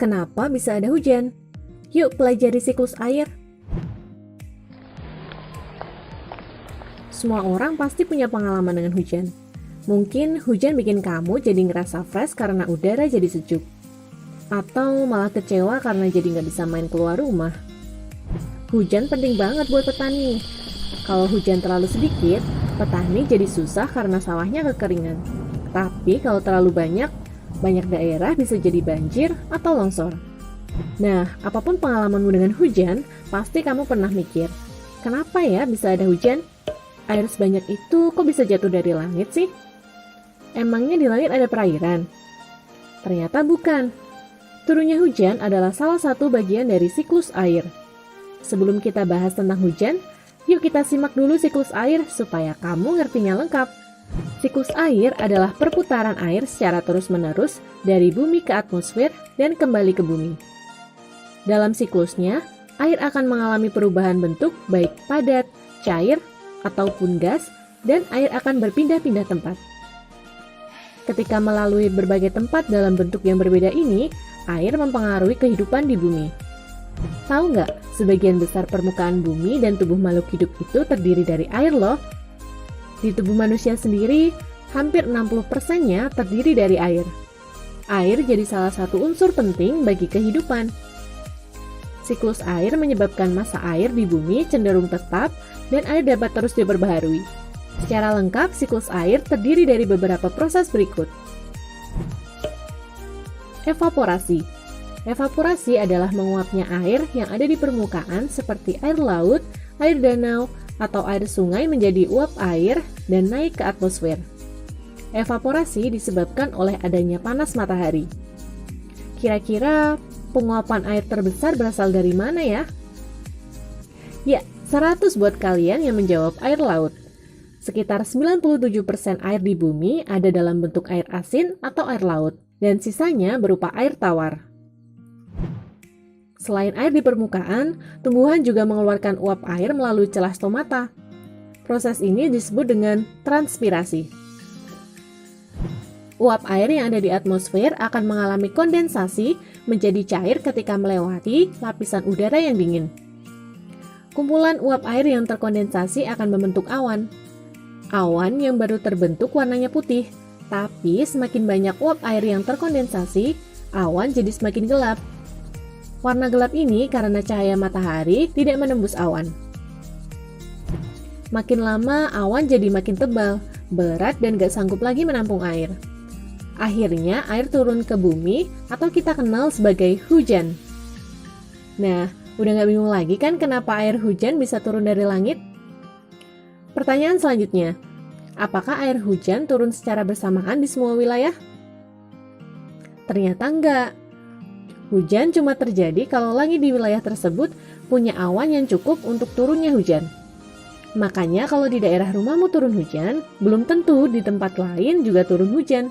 Kenapa bisa ada hujan? Yuk pelajari siklus air. Semua orang pasti punya pengalaman dengan hujan. Mungkin hujan bikin kamu jadi ngerasa fresh karena udara jadi sejuk. Atau malah kecewa karena jadi nggak bisa main keluar rumah. Hujan penting banget buat petani. Kalau hujan terlalu sedikit, petani jadi susah karena sawahnya kekeringan. Tapi kalau terlalu banyak daerah bisa jadi banjir atau longsor. Nah, apapun pengalamanmu dengan hujan, pasti kamu pernah mikir, kenapa ya bisa ada hujan? Air sebanyak itu kok bisa jatuh dari langit sih? Emangnya di langit ada perairan? Ternyata bukan. Turunnya hujan adalah salah satu bagian dari siklus air. Sebelum kita bahas tentang hujan, yuk kita simak dulu siklus air supaya kamu ngertinya lengkap. Siklus air adalah perputaran air secara terus-menerus dari bumi ke atmosfer dan kembali ke bumi. Dalam siklusnya, air akan mengalami perubahan bentuk baik padat, cair, ataupun gas, dan air akan berpindah-pindah tempat. Ketika melalui berbagai tempat dalam bentuk yang berbeda ini, air mempengaruhi kehidupan di bumi. Tahu nggak, sebagian besar permukaan bumi dan tubuh makhluk hidup itu terdiri dari air loh. Di tubuh manusia sendiri, hampir 60%-nya terdiri dari air. Air jadi salah satu unsur penting bagi kehidupan. Siklus air menyebabkan massa air di bumi cenderung tetap dan air dapat terus diperbaharui. Secara lengkap, siklus air terdiri dari beberapa proses berikut. Evaporasi. Evaporasi adalah menguapnya air yang ada di permukaan seperti air laut, air danau, atau air sungai menjadi uap air dan naik ke atmosfer. Evaporasi disebabkan oleh adanya panas matahari. Kira-kira penguapan air terbesar berasal dari mana ya? Ya, 100 buat kalian yang menjawab air laut. Sekitar 97% air di bumi ada dalam bentuk air asin atau air laut, dan sisanya berupa air tawar. Selain air di permukaan, tumbuhan juga mengeluarkan uap air melalui celah stomata. Proses ini disebut dengan transpirasi. Uap air yang ada di atmosfer akan mengalami kondensasi menjadi cair ketika melewati lapisan udara yang dingin. Kumpulan uap air yang terkondensasi akan membentuk awan. Awan yang baru terbentuk warnanya putih, tapi semakin banyak uap air yang terkondensasi, awan jadi semakin gelap. Warna gelap ini karena cahaya matahari tidak menembus awan. Makin lama, awan jadi makin tebal, berat dan gak sanggup lagi menampung air. Akhirnya, air turun ke bumi atau kita kenal sebagai hujan. Nah, udah gak bingung lagi kan kenapa air hujan bisa turun dari langit? Pertanyaan selanjutnya, apakah air hujan turun secara bersamaan di semua wilayah? Ternyata enggak. Hujan cuma terjadi kalau langit di wilayah tersebut punya awan yang cukup untuk turunnya hujan. Makanya kalau di daerah rumahmu turun hujan, belum tentu di tempat lain juga turun hujan.